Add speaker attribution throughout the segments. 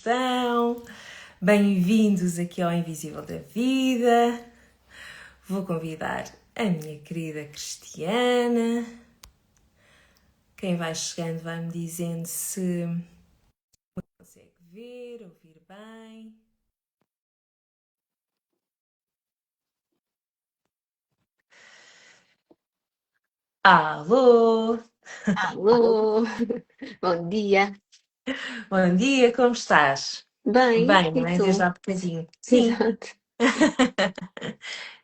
Speaker 1: estão? Bem-vindos aqui ao Invisível da Vida. Vou convidar a minha querida Cristiana. Quem vai chegando vai-me dizendo se consegue ver, ouvir bem. Alô!
Speaker 2: Alô, bom dia.
Speaker 1: Bom dia, como estás?
Speaker 2: Bem,
Speaker 1: Bem, não
Speaker 2: e
Speaker 1: é? Desde
Speaker 2: tu?
Speaker 1: há bocadinho. Sim.
Speaker 2: Exato.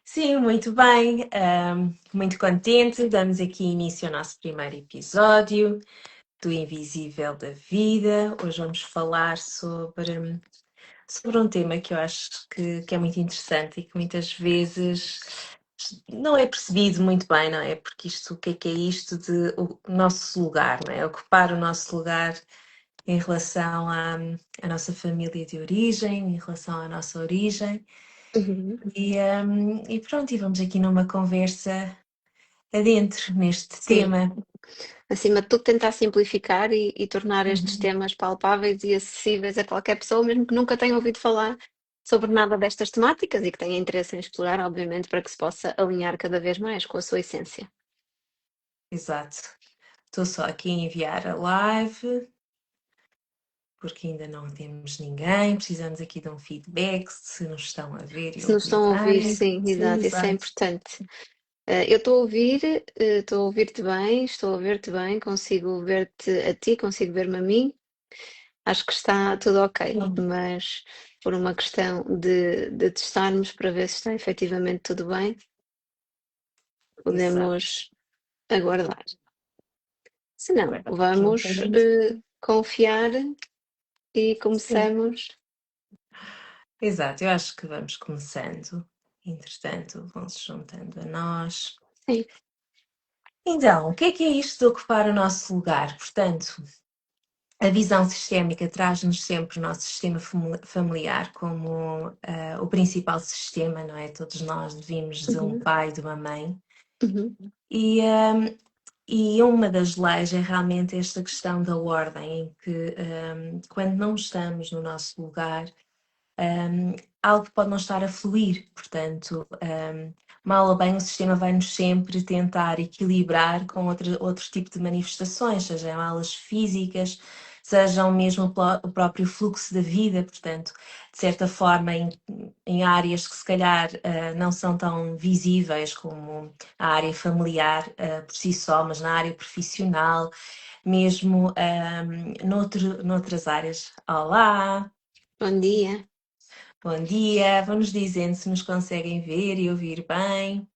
Speaker 1: Sim, muito bem. Muito contente. Damos aqui início ao nosso primeiro episódio do Invisível da Vida. Hoje vamos falar sobre um tema que eu acho que é muito interessante e que muitas vezes não é percebido muito bem, não é? Porque isto, o que é isto de o nosso lugar, não é? Ocupar o nosso lugar em relação à nossa família de origem, em relação à nossa origem.
Speaker 2: Uhum.
Speaker 1: E pronto, e vamos aqui numa conversa adentro neste
Speaker 2: Sim,
Speaker 1: tema.
Speaker 2: acima de tudo tentar simplificar e tornar estes
Speaker 1: Uhum.
Speaker 2: temas palpáveis e acessíveis a qualquer pessoa, mesmo que nunca tenha ouvido falar sobre nada destas temáticas e que tenha interesse em explorar, obviamente, para que se possa alinhar cada vez mais com a sua essência.
Speaker 1: Exato. Estou só aqui a enviar a live, porque ainda não temos ninguém. Precisamos aqui de um feedback, se nos estão a ver e
Speaker 2: Se nos
Speaker 1: ouvir
Speaker 2: estão a ouvir,
Speaker 1: bem.
Speaker 2: sim,
Speaker 1: Sim,
Speaker 2: exato, isso é
Speaker 1: exato.
Speaker 2: importante. Eu estou a ouvir, estou a ouvir-te bem, estou a ver-te bem, consigo ver-te a ti, consigo ver-me a mim. Acho que está tudo ok,
Speaker 1: Sim,
Speaker 2: mas por uma questão de testarmos para ver se está efetivamente tudo bem,
Speaker 1: exato.
Speaker 2: podemos aguardar. Se não,
Speaker 1: Agora aqui um
Speaker 2: vamos
Speaker 1: bocadinho.
Speaker 2: confiar e
Speaker 1: Sim.
Speaker 2: começamos.
Speaker 1: Exato, eu acho que vamos começando. Entretanto, vão se juntando a nós.
Speaker 2: Sim.
Speaker 1: Então, o que é isto de ocupar o nosso lugar? Portanto, a visão sistémica traz-nos sempre o nosso sistema familiar como o principal sistema, não é? Todos nós vimos de um
Speaker 2: Uhum,
Speaker 1: pai e de uma mãe.
Speaker 2: uhum,
Speaker 1: E, um, e uma das leis é realmente esta questão da ordem, em que quando não estamos no nosso lugar, um, algo pode não estar a fluir. Portanto, mal ou bem o sistema vai-nos sempre tentar equilibrar com outro tipo de manifestações, sejam elas físicas, sejam mesmo o próprio fluxo da vida. Portanto, de certa forma, em áreas que se calhar não são tão visíveis como a área familiar por si só, mas na área profissional, mesmo noutras áreas. Olá!
Speaker 2: bom dia.
Speaker 1: Bom dia, vamos dizendo se nos conseguem ver e ouvir bem.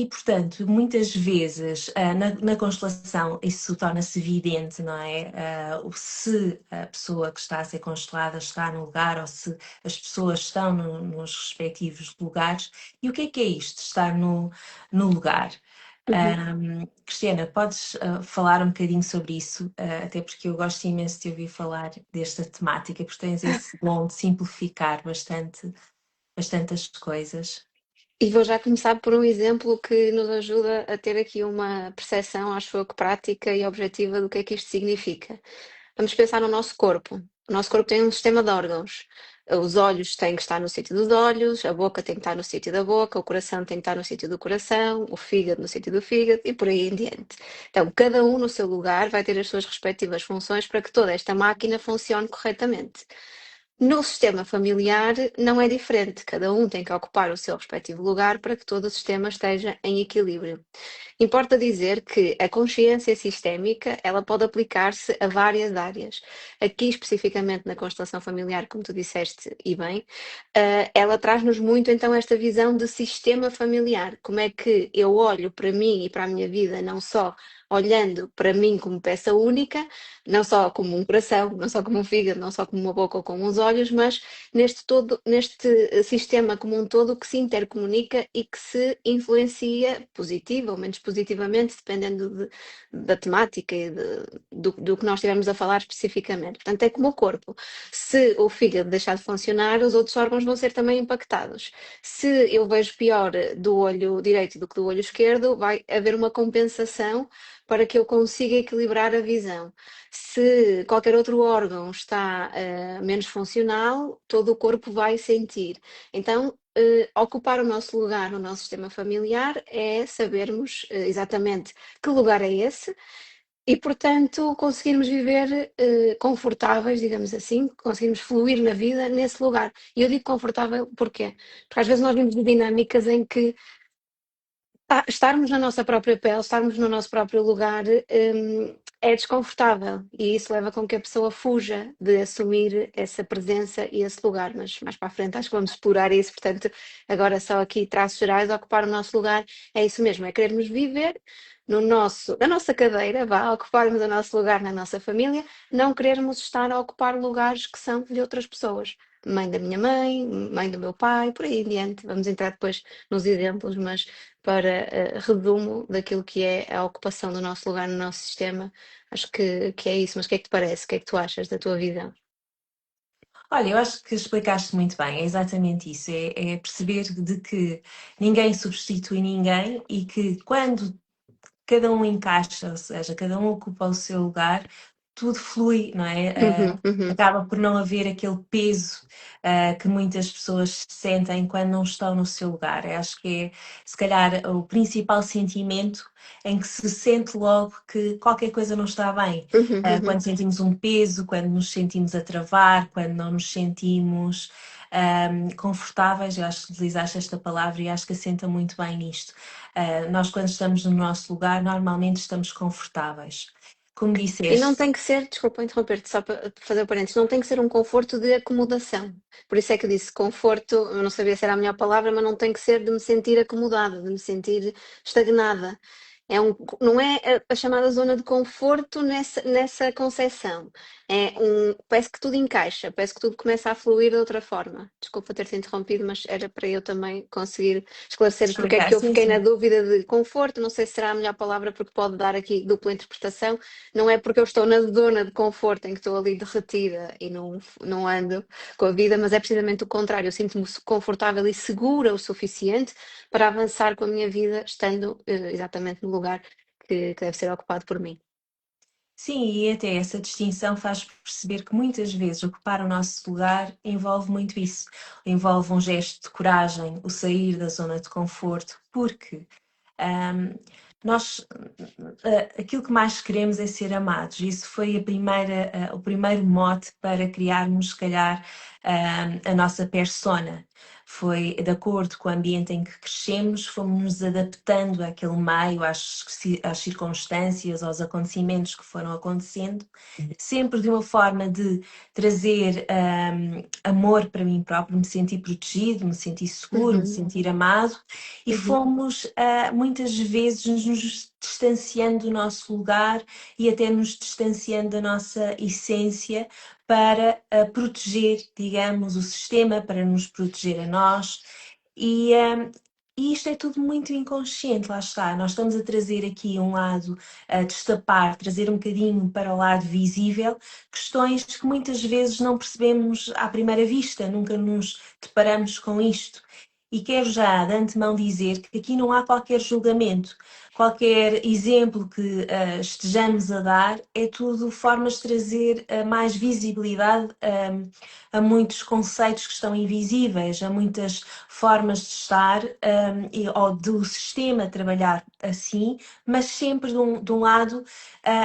Speaker 1: Portanto, muitas vezes na constelação isso torna-se evidente, não é? Se a pessoa que está a ser constelada está no lugar ou se as pessoas estão nos respectivos lugares. E o que é isto, estar no lugar?
Speaker 2: Uhum.
Speaker 1: Cristiana, podes falar um bocadinho sobre isso, até porque eu gosto imenso de ouvir falar desta temática, porque tens esse dom de simplificar bastante as coisas.
Speaker 2: E vou já começar por um exemplo que nos ajuda a ter aqui uma percepção, acho eu, que prática e objetiva do que é que isto significa. Vamos pensar no nosso corpo. O nosso corpo tem um sistema de órgãos. Os olhos têm que estar no sítio dos olhos, a boca tem que estar no sítio da boca, o coração tem que estar no sítio do coração, o fígado no sítio do fígado e por aí em diante. Então, cada um no seu lugar vai ter as suas respectivas funções para que toda esta máquina funcione corretamente. No sistema familiar não é diferente, cada um tem que ocupar o seu respectivo lugar para que todo o sistema esteja em equilíbrio. Importa dizer que a consciência sistémica, ela pode aplicar-se a várias áreas. Aqui, especificamente na constelação familiar, como tu disseste e bem, ela traz-nos muito então esta visão de sistema familiar. Como é que eu olho para mim e para a minha vida, não só olhando para mim como peça única, não só como um coração, não só como um fígado, não só como uma boca ou como uns olhos, mas neste todo, neste sistema como um todo que se intercomunica e que se influencia positiva ou menos positivamente, dependendo da temática e do que nós estivermos a falar especificamente. Portanto, é como o corpo. Se o fígado deixar de funcionar, os outros órgãos vão ser também impactados. Se eu vejo pior do olho direito do que do olho esquerdo, vai haver uma compensação para que eu consiga equilibrar a visão. Se qualquer outro órgão está menos funcional, todo o corpo vai sentir. Então, ocupar o nosso lugar no nosso sistema familiar é sabermos exatamente que lugar é esse e, portanto, conseguirmos viver confortáveis, digamos assim, conseguirmos fluir na vida nesse lugar. E eu digo confortável porquê? Porque às vezes nós vimos dinâmicas em que estarmos na nossa própria pele, estarmos no nosso próprio lugar, é desconfortável e isso leva com que a pessoa fuja de assumir essa presença e esse lugar, mas mais para a frente acho que vamos explorar isso, portanto, agora só aqui traços gerais, ocupar o nosso lugar, é isso mesmo, é querermos viver na nossa cadeira, ocuparmos o nosso lugar na nossa família, não querermos estar a ocupar lugares que são de outras pessoas. Mãe da minha mãe, mãe do meu pai, por aí em diante. Vamos entrar depois nos exemplos, mas para resumo daquilo que é a ocupação do nosso lugar no nosso sistema. Acho que é isso, mas o que é que te parece? O que é que tu achas da tua visão?
Speaker 1: Olha, eu acho que explicaste muito bem, é exatamente isso, é perceber de que ninguém substitui ninguém e que quando cada um encaixa, ou seja, cada um ocupa o seu lugar, tudo flui, não é?
Speaker 2: Uhum, uhum,
Speaker 1: Acaba por não haver aquele peso que muitas pessoas sentem quando não estão no seu lugar. Eu acho que é, se calhar, o principal sentimento em que se sente logo que qualquer coisa não está bem.
Speaker 2: uhum, uhum.
Speaker 1: Quando sentimos um peso, quando nos sentimos a travar, quando não nos sentimos confortáveis, eu acho que utilizaste esta palavra e acho que assenta muito bem nisto. Nós, quando estamos no nosso lugar, normalmente estamos confortáveis. Como
Speaker 2: E não
Speaker 1: disseste,
Speaker 2: tem que ser, desculpa interromper-te, só para fazer o parênteses, não tem que ser um conforto de acomodação. Por isso é que eu disse conforto, eu não sabia se era a melhor palavra, mas não tem que ser de me sentir acomodada, de me sentir estagnada. Não é a chamada zona de conforto nessa concepção. Parece que tudo encaixa, parece que tudo começa a fluir de outra forma. Desculpa ter-te interrompido, mas era para eu também conseguir esclarecer porque é
Speaker 1: explicar,
Speaker 2: que eu
Speaker 1: sim,
Speaker 2: fiquei na
Speaker 1: sim.
Speaker 2: dúvida de conforto. Não sei se será a melhor palavra porque pode dar aqui dupla interpretação. Não é porque eu estou na zona de conforto em que estou ali derretida e não ando com a vida, mas é precisamente o contrário. Eu sinto-me confortável e segura o suficiente para avançar com a minha vida, estando exatamente no lugar que deve ser ocupado por mim.
Speaker 1: Sim, e até essa distinção faz perceber que muitas vezes ocupar o nosso lugar envolve muito isso. Envolve um gesto de coragem, o sair da zona de conforto, porque Um, nós, aquilo que mais queremos é ser amados. Isso foi o primeiro mote para criarmos, se calhar, a nossa persona. Foi de acordo com o ambiente em que crescemos, fomos nos adaptando àquele meio, às circunstâncias, aos acontecimentos que foram acontecendo, sempre de uma forma de trazer amor para mim próprio, me sentir protegido, me sentir seguro, me
Speaker 2: Uhum,
Speaker 1: sentir amado e
Speaker 2: uhum,
Speaker 1: fomos muitas vezes nos distanciando do nosso lugar e até nos distanciando da nossa essência para proteger, digamos, o sistema, para nos proteger a nós. E, e isto é tudo muito inconsciente, lá está. Nós estamos a trazer aqui um lado, a destapar, trazer um bocadinho para o lado visível, questões que muitas vezes não percebemos à primeira vista, nunca nos deparamos com isto. E quero já de antemão dizer que aqui não há qualquer julgamento, qualquer exemplo que estejamos a dar, é tudo formas de trazer mais visibilidade a muitos conceitos que estão invisíveis, a muitas formas de estar ou do sistema trabalhar assim, mas sempre de um lado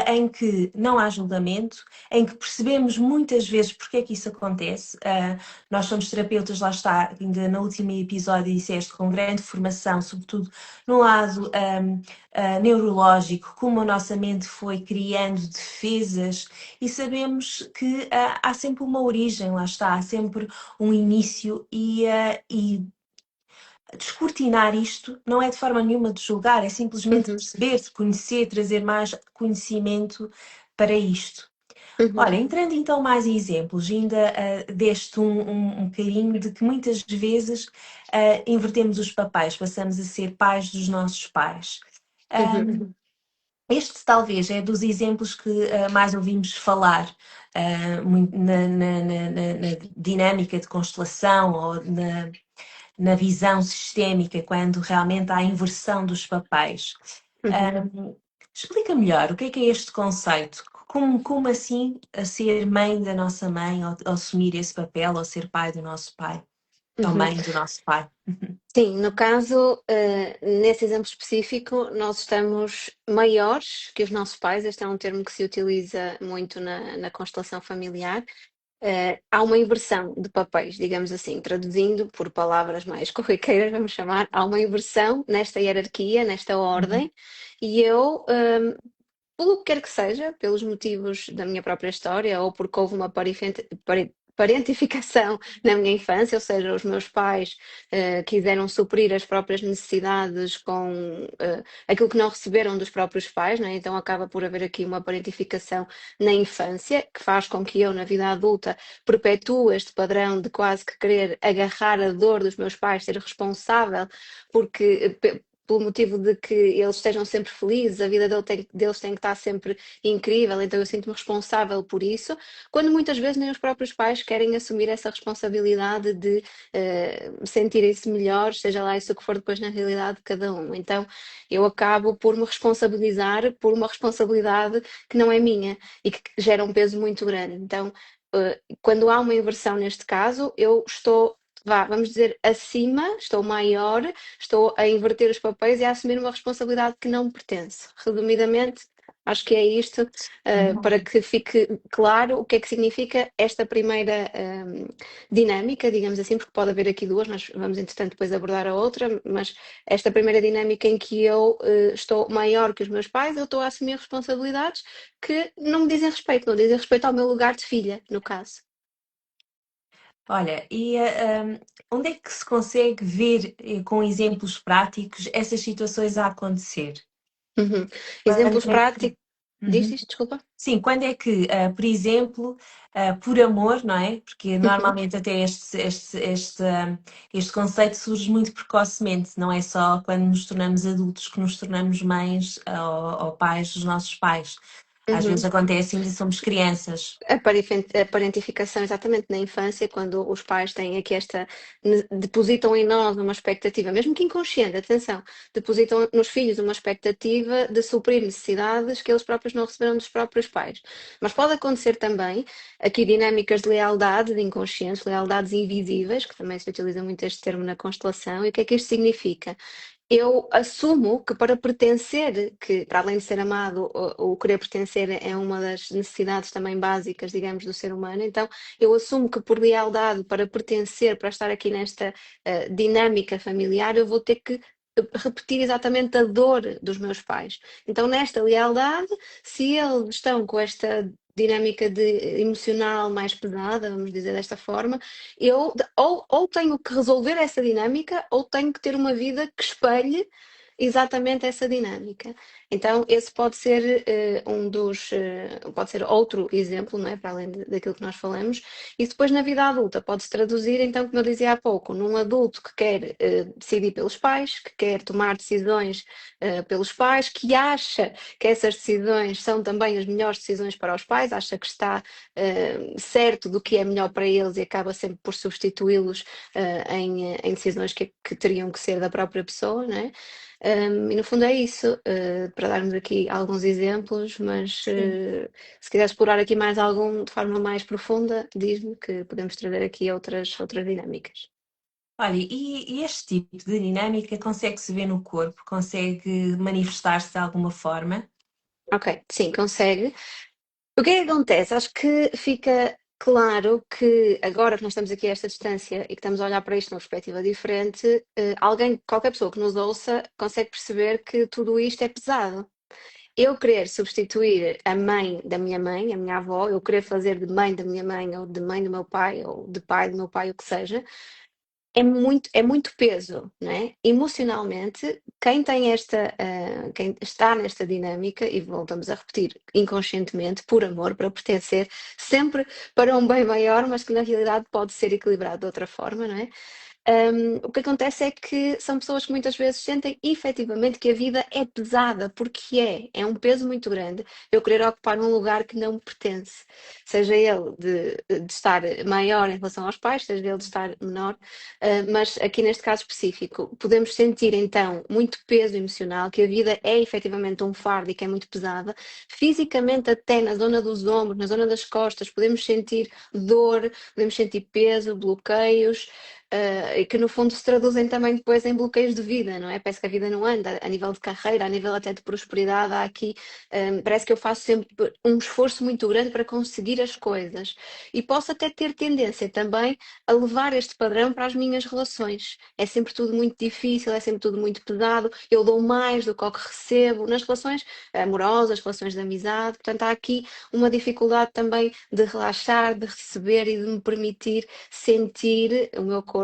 Speaker 1: em que não há julgamento, em que percebemos muitas vezes porque é que isso acontece. Nós somos terapeutas, lá está, ainda no último episódio disseste, com grande formação, sobretudo no lado neurológico, como a nossa mente foi criando defesas e sabemos que há sempre uma origem, lá está, há sempre um início e descortinar isto não é de forma nenhuma de julgar, é simplesmente
Speaker 2: uhum,
Speaker 1: perceber, conhecer, trazer mais conhecimento para isto.
Speaker 2: uhum,
Speaker 1: Olha, entrando então mais em exemplos, ainda deste um bocadinho de que muitas vezes invertemos os papéis, passamos a ser pais dos nossos pais.
Speaker 2: uhum,
Speaker 1: Um, este talvez é dos exemplos que mais ouvimos falar na dinâmica de constelação ou na visão sistémica, quando realmente há a inversão dos papéis.
Speaker 2: uhum.
Speaker 1: Um, Explica melhor o que é este conceito? Como assim a ser mãe da nossa mãe, ou assumir esse papel, ou ser pai do nosso pai, ou
Speaker 2: Uhum.
Speaker 1: mãe do nosso pai?
Speaker 2: Sim, no caso, nesse exemplo específico, nós estamos maiores que os nossos pais. Este é um termo que se utiliza muito na constelação familiar. Há uma inversão de papéis, digamos assim, traduzindo por palavras mais corriqueiras, vamos chamar, há uma inversão nesta hierarquia, nesta
Speaker 1: Uhum.
Speaker 2: ordem, e eu, pelo que quer que seja, pelos motivos da minha própria história, ou porque houve uma parentificação na minha infância, ou seja, os meus pais quiseram suprir as próprias necessidades com aquilo que não receberam dos próprios pais, né? Então acaba por haver aqui uma parentificação na infância, que faz com que eu, na vida adulta, perpetue este padrão de quase que querer agarrar a dor dos meus pais, ser responsável, porque pelo motivo de que eles estejam sempre felizes, a vida deles tem que estar sempre incrível, então eu sinto-me responsável por isso, quando muitas vezes nem os próprios pais querem assumir essa responsabilidade de sentirem-se melhores, seja lá isso que for depois na realidade de cada um. Então eu acabo por me responsabilizar por uma responsabilidade que não é minha e que gera um peso muito grande. Então, quando há uma inversão neste caso, eu estou, vamos dizer, acima, estou maior, estou a inverter os papéis e a assumir uma responsabilidade que não me pertence. Resumidamente, acho que é isto, para que fique claro o que é que significa esta primeira dinâmica, digamos assim, porque pode haver aqui duas, nós vamos entretanto depois abordar a outra, mas esta primeira dinâmica em que eu estou maior que os meus pais, eu estou a assumir responsabilidades que não me dizem respeito, não dizem respeito ao meu lugar de filha, no caso.
Speaker 1: Olha, e onde é que se consegue ver com exemplos práticos essas situações a acontecer?
Speaker 2: Uhum.
Speaker 1: Quando
Speaker 2: Exemplos
Speaker 1: é que.
Speaker 2: práticos. Diz
Speaker 1: Uhum.
Speaker 2: isto, desculpa.
Speaker 1: Sim, quando é que, por exemplo, por amor, não é? Porque
Speaker 2: Uhum.
Speaker 1: normalmente até este conceito surge muito precocemente, não é só quando nos tornamos adultos que nos tornamos mães ou pais dos nossos pais. Às vezes
Speaker 2: Uhum.
Speaker 1: acontece ainda somos crianças.
Speaker 2: A parentificação, exatamente na infância, quando os pais têm aqui esta, depositam em nós uma expectativa, mesmo que inconsciente, atenção, depositam nos filhos uma expectativa de suprir necessidades que eles próprios não receberam dos próprios pais. Mas pode acontecer também aqui dinâmicas de lealdade, de inconscientes, lealdades invisíveis, que também se utiliza muito este termo na constelação, e o que é que isto significa? Eu assumo que para pertencer, que para além de ser amado, o querer pertencer é uma das necessidades também básicas, digamos, do ser humano, então eu assumo que por lealdade, para pertencer, para estar aqui nesta dinâmica familiar, eu vou ter que repetir exatamente a dor dos meus pais. Então, nesta lealdade, se eles estão com esta dinâmica emocional mais pesada, vamos dizer desta forma, eu ou tenho que resolver essa dinâmica ou tenho que ter uma vida que espelhe exatamente essa dinâmica. Então, esse pode ser pode ser outro exemplo, não é? Para além daquilo que nós falamos. E depois na vida adulta pode-se traduzir, então, como eu dizia há pouco, num adulto que quer decidir pelos pais, que quer tomar decisões pelos pais, que acha que essas decisões são também as melhores decisões para os pais, acha que está certo do que é melhor para eles e acaba sempre por substituí-los em decisões que teriam que ser da própria pessoa, não é? E no fundo é isso, para darmos aqui alguns exemplos, mas
Speaker 1: Sim.
Speaker 2: se quiser explorar aqui mais algum de forma mais profunda, diz-me que podemos trazer aqui outras dinâmicas.
Speaker 1: Olha, e este tipo de dinâmica consegue-se ver no corpo? Consegue manifestar-se de alguma forma?
Speaker 2: Ok, sim, consegue. O que é que acontece? Acho que fica claro que agora que nós estamos aqui a esta distância e que estamos a olhar para isto numa perspectiva diferente, alguém, qualquer pessoa que nos ouça, consegue perceber que tudo isto é pesado. Eu querer substituir a mãe da minha mãe, a minha avó, eu querer fazer de mãe da minha mãe, ou de mãe do meu pai, ou de pai do meu pai, o que seja, é muito peso, não é? Emocionalmente, quem tem quem está nesta dinâmica, e voltamos a repetir, inconscientemente, por amor, para pertencer, sempre para um bem maior, mas que na realidade pode ser equilibrado de outra forma, não é? O que acontece é que são pessoas que muitas vezes sentem efetivamente que a vida é pesada, porque é um peso muito grande. Eu querer ocupar um lugar que não me pertence, seja ele de estar maior em relação aos pais, seja ele de estar menor, mas aqui neste caso específico, podemos sentir então muito peso emocional, que a vida é efetivamente um fardo e que é muito pesada, fisicamente até na zona dos ombros, na zona das costas, podemos sentir dor, podemos sentir peso, bloqueios, e que no fundo se traduzem também depois em bloqueios de vida, não é? Parece que a vida não anda, a nível de carreira, a nível até de prosperidade, há aqui, parece que eu faço sempre um esforço muito grande para conseguir as coisas. E posso até ter tendência também a levar este padrão para as minhas relações. É sempre tudo muito difícil, é sempre tudo muito pesado, eu dou mais do que o que recebo nas relações amorosas, relações de amizade, portanto há aqui uma dificuldade também de relaxar, de receber e de me permitir sentir o meu corpo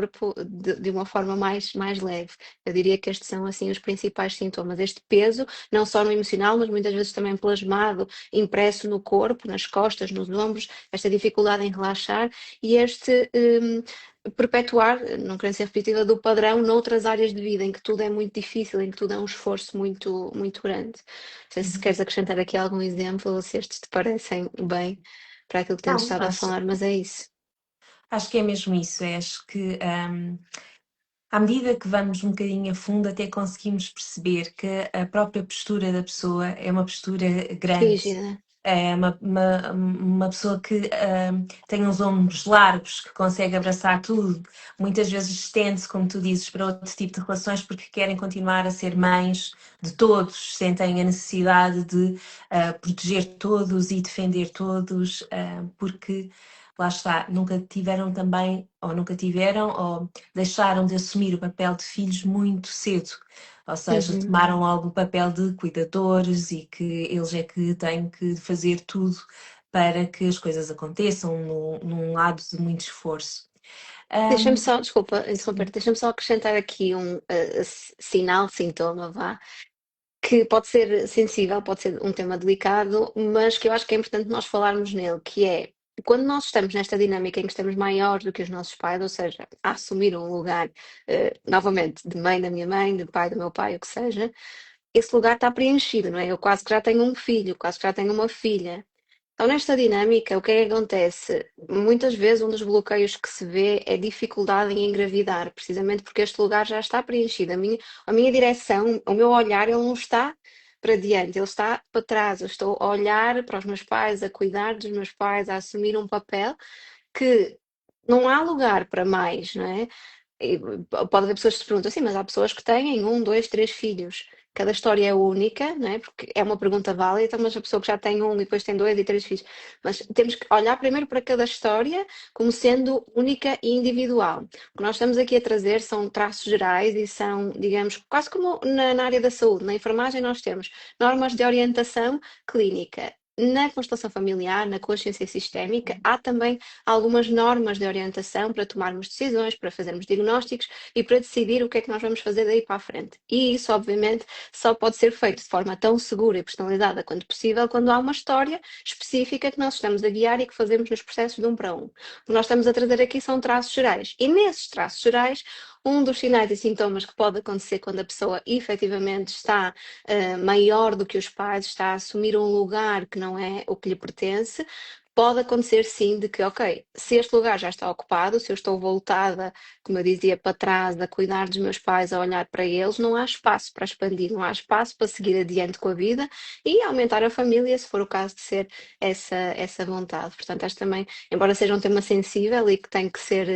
Speaker 2: de uma forma mais leve. Eu diria que estes são assim os principais sintomas. Este peso, não só no emocional, mas muitas vezes também plasmado, impresso no corpo, nas costas, nos ombros, esta dificuldade em relaxar e este perpetuar, não querendo ser repetitiva, do padrão noutras áreas de vida, em que tudo é muito difícil, em que tudo é um esforço muito grande. Não sei se
Speaker 1: Uhum.
Speaker 2: queres acrescentar aqui algum exemplo ou se estes te parecem bem para aquilo que temos
Speaker 1: Não,
Speaker 2: estado a
Speaker 1: acho,
Speaker 2: falar, mas é isso.
Speaker 1: acho que é mesmo isso. Acho que à medida que vamos um bocadinho a fundo, até conseguimos perceber que a própria postura da pessoa é uma postura grande.
Speaker 2: Rígida.
Speaker 1: É uma pessoa que tem uns ombros largos, que consegue abraçar tudo. Muitas vezes estende-se, como tu dizes, para outro tipo de relações porque querem continuar a ser mães de todos, sentem a necessidade de proteger todos e defender todos, porque lá está, nunca tiveram também, ou nunca tiveram, ou deixaram de assumir o papel de filhos muito cedo. Ou seja,
Speaker 2: Uhum.
Speaker 1: tomaram logo o papel de cuidadores e que eles é que têm que fazer tudo para que as coisas aconteçam num lado de muito esforço.
Speaker 2: Deixa-me
Speaker 1: Ahm,
Speaker 2: só, desculpa interromper,
Speaker 1: sim.
Speaker 2: deixa-me só acrescentar aqui um sinal, sintoma, vá, que pode ser sensível, pode ser um tema delicado, mas que eu acho que é importante nós falarmos nele, que é quando nós estamos nesta dinâmica em que estamos maiores do que os nossos pais, ou seja, a assumir um lugar, novamente, de mãe da minha mãe, de pai do meu pai, o que seja, esse lugar está preenchido, não é? Eu quase que já tenho um filho, quase que já tenho uma filha. Então, nesta dinâmica, o que é que acontece? Muitas vezes um dos bloqueios que se vê é dificuldade em engravidar, precisamente porque este lugar já está preenchido. A minha direção, o meu olhar, ele não está para diante, ele está para trás. Eu estou a olhar para os meus pais, a cuidar dos meus pais, a assumir um papel que não há lugar para mais, não é? E pode haver pessoas que se perguntam assim, mas há pessoas que têm um, dois, três filhos. Cada história é única, não é? Porque é uma pergunta válida, então, mas a pessoa que já tem um e depois tem dois e três filhos. Mas temos que olhar primeiro para cada história como sendo única e individual. O que nós estamos aqui a trazer são traços gerais e são, digamos, quase como na área da saúde. Na enfermagem nós temos normas de orientação clínica. Na constelação familiar, na consciência sistémica, há também algumas normas de orientação para tomarmos decisões, para fazermos diagnósticos e para decidir o que é que nós vamos fazer daí para a frente. E isso, obviamente, só pode ser feito de forma tão segura e personalizada quanto possível quando há uma história específica que nós estamos a guiar e que fazemos nos processos de um para um. O que nós estamos a trazer aqui são traços gerais. E nesses traços gerais, um dos sinais e sintomas que pode acontecer quando a pessoa efetivamente está maior do que os pais, está a assumir um lugar que não é o que lhe pertence, pode acontecer sim de que, ok, se este lugar já está ocupado, se eu estou voltada, como eu dizia, para trás, a cuidar dos meus pais, a olhar para eles, não há espaço para expandir, não há espaço para seguir adiante com a vida e aumentar a família, se for o caso de ser essa vontade. Portanto, acho também, embora seja um tema sensível e que tem que ser,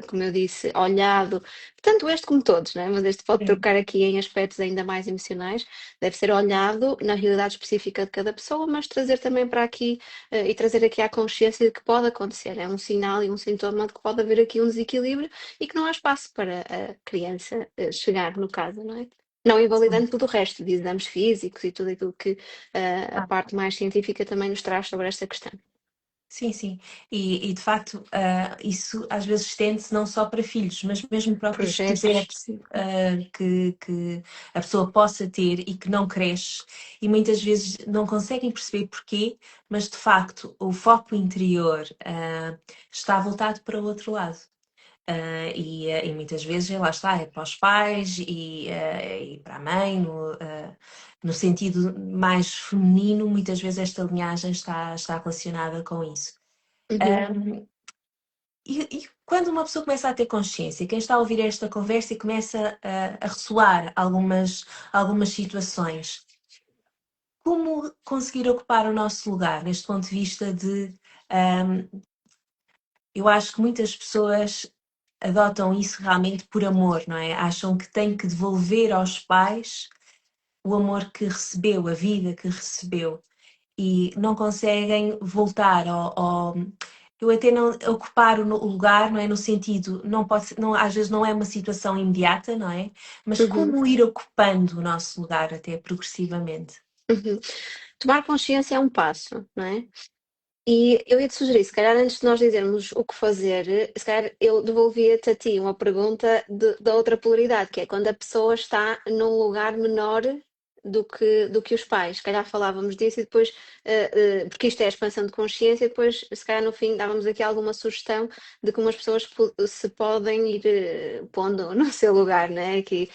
Speaker 2: como eu disse, olhado, tanto este como todos, não é? Mas este pode
Speaker 1: Sim.
Speaker 2: trocar aqui em aspectos ainda mais emocionais, deve ser olhado na realidade específica de cada pessoa, mas trazer também para aqui e trazer aqui à consciência de que pode acontecer. É um sinal e um sintoma de que pode haver aqui um desequilíbrio e que não há espaço para a criança chegar, no caso, não é? Não
Speaker 1: Sim.
Speaker 2: invalidando tudo o resto de exames físicos e tudo aquilo que a parte mais científica também nos traz sobre esta questão.
Speaker 1: Sim, sim. E de facto, isso às vezes estende-se não só para filhos, mas mesmo próprios
Speaker 2: Projetos.
Speaker 1: projetos que a pessoa possa ter e que não cresce, e muitas vezes não conseguem perceber porquê, mas de facto o foco interior está voltado para o outro lado. E muitas vezes, lá está, é para os pais e para a mãe, no sentido mais feminino, muitas vezes esta linhagem está relacionada com isso.
Speaker 2: Uhum.
Speaker 1: E quando uma pessoa começa a ter consciência, quem está a ouvir esta conversa e começa a ressoar algumas situações, como conseguir ocupar o nosso lugar neste ponto de vista de. Eu acho que muitas pessoas adotam isso realmente por amor, não é? Acham que têm que devolver aos pais o amor que recebeu, a vida que recebeu, e não conseguem voltar eu até não ocupar o lugar, não é? No sentido, não pode, não, às vezes não é uma situação imediata, não é? Mas
Speaker 2: Uhum.
Speaker 1: como ir ocupando o nosso lugar até progressivamente.
Speaker 2: Uhum. Tomar consciência é um passo, não é? E eu ia-te sugerir, se calhar antes de nós dizermos o que fazer, se calhar eu devolvia-te a ti uma pergunta da outra polaridade, que é quando a pessoa está num lugar menor do que os pais. Se calhar falávamos disso e depois, porque isto é a expansão de consciência, e depois, se calhar no fim, dávamos aqui alguma sugestão de como as pessoas se podem ir pondo no seu lugar, né? Aqui,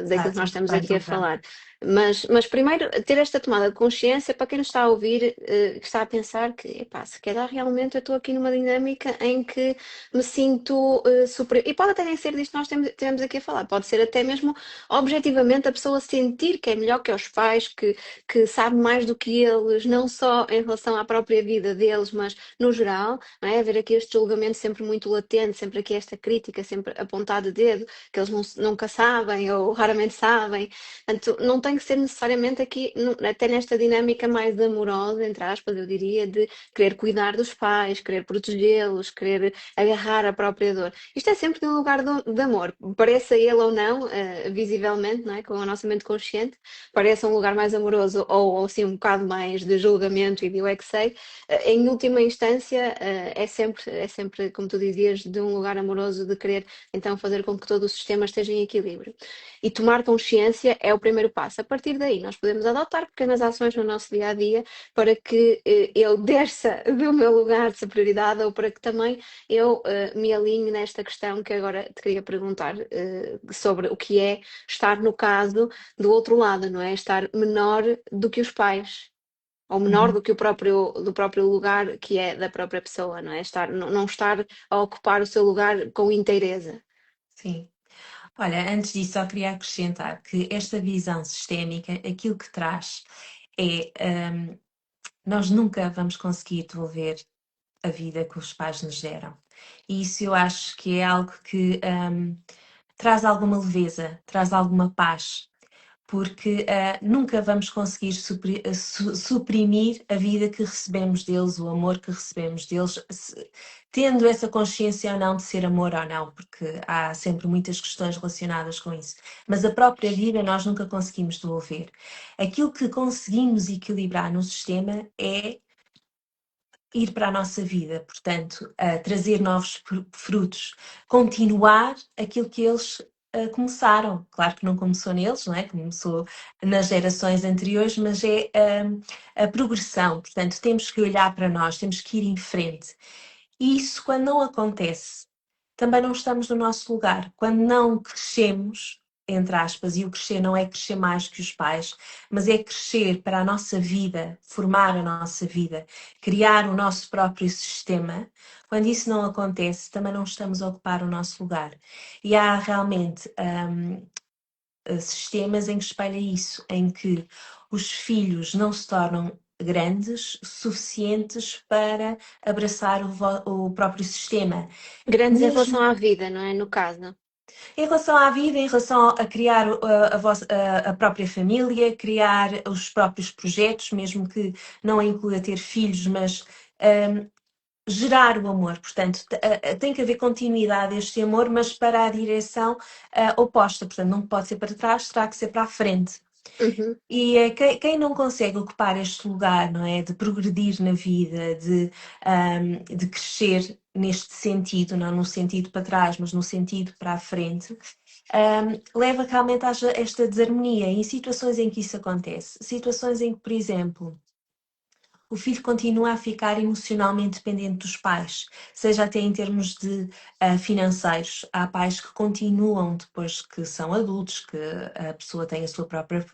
Speaker 2: daquilo que nós
Speaker 1: Exato,
Speaker 2: estamos
Speaker 1: vais
Speaker 2: aqui a
Speaker 1: lugar.
Speaker 2: falar. Mas primeiro, ter esta tomada de consciência para quem nos está a ouvir, que está a pensar que, epá, se calhar realmente eu estou aqui numa dinâmica em que me sinto superior. E pode até nem ser disto que nós temos aqui a falar, pode ser até mesmo objetivamente a pessoa sentir que é melhor que os pais, que sabe mais do que eles, não só em relação à própria vida deles, mas no geral, não é? Haver aqui este julgamento sempre muito latente, sempre aqui esta crítica, sempre apontado de dedo, que eles nunca sabem ou raramente sabem. Portanto, não tem que ser necessariamente aqui, até nesta dinâmica mais amorosa, entre aspas, eu diria, de querer cuidar dos pais, querer protegê-los, querer agarrar a própria dor. Isto é sempre de um lugar de amor, pareça ele ou não, visivelmente, não é? Com a nossa mente consciente, pareça um lugar mais amoroso ou assim um bocado mais de julgamento e de eu é que sei, em última instância, é sempre, como tu dizias, de um lugar amoroso de querer então fazer com que todo o sistema esteja em equilíbrio. E tomar consciência é o primeiro passo. A partir daí, nós podemos adotar pequenas ações no nosso dia a dia para que eu desça do meu lugar de superioridade ou para que também eu me alinhe nesta questão que agora te queria perguntar sobre o que é estar no caso do outro lado, não é? Estar menor do que os pais. Ou menor
Speaker 1: Uhum.
Speaker 2: do próprio lugar que é da própria pessoa, não é? Não estar a ocupar o seu lugar com inteireza.
Speaker 1: Sim. Olha, antes disso, só queria acrescentar que esta visão sistémica, aquilo que traz é, nós nunca vamos conseguir devolver a vida que os pais nos deram. E isso eu acho que é algo que traz alguma leveza, traz alguma paz, porque nunca vamos conseguir suprimir a vida que recebemos deles, o amor que recebemos deles, tendo essa consciência ou não de ser amor ou não, porque há sempre muitas questões relacionadas com isso. Mas a própria vida nós nunca conseguimos devolver. Aquilo que conseguimos equilibrar no sistema é ir para a nossa vida, portanto, trazer novos frutos, continuar aquilo que eles começaram. Claro que não começou neles, não é? Começou nas gerações anteriores, mas é a progressão. Portanto, temos que olhar para nós, temos que ir em frente. E isso, quando não acontece, também não estamos no nosso lugar. Quando não crescemos, entre aspas, e o crescer não é crescer mais que os pais, mas é crescer para a nossa vida, formar a nossa vida, criar o nosso próprio sistema. Quando isso não acontece, também não estamos a ocupar o nosso lugar. E há realmente sistemas em que espelha isso, em que os filhos não se tornam grandes suficientes para abraçar o próprio sistema.
Speaker 2: Grandes em relação
Speaker 1: Mesmo
Speaker 2: à vida, não é? No caso.
Speaker 1: em relação à vida, em relação a criar a própria família, criar os próprios projetos, mesmo que não inclua ter filhos, mas gerar o amor. Portanto, tem que haver continuidade deste amor, mas para a direção oposta. Portanto, não pode ser para trás, terá que ser para a frente.
Speaker 2: Uhum.
Speaker 1: E quem não consegue ocupar este lugar, não é? De progredir na vida, de crescer neste sentido, não no sentido para trás, mas no sentido para a frente, leva realmente a esta desarmonia. Em situações em que isso acontece, situações em que, por exemplo, o filho continua a ficar emocionalmente dependente dos pais, seja até em termos de financeiros. Há pais que continuam, depois que são adultos, que a pessoa tem a sua própria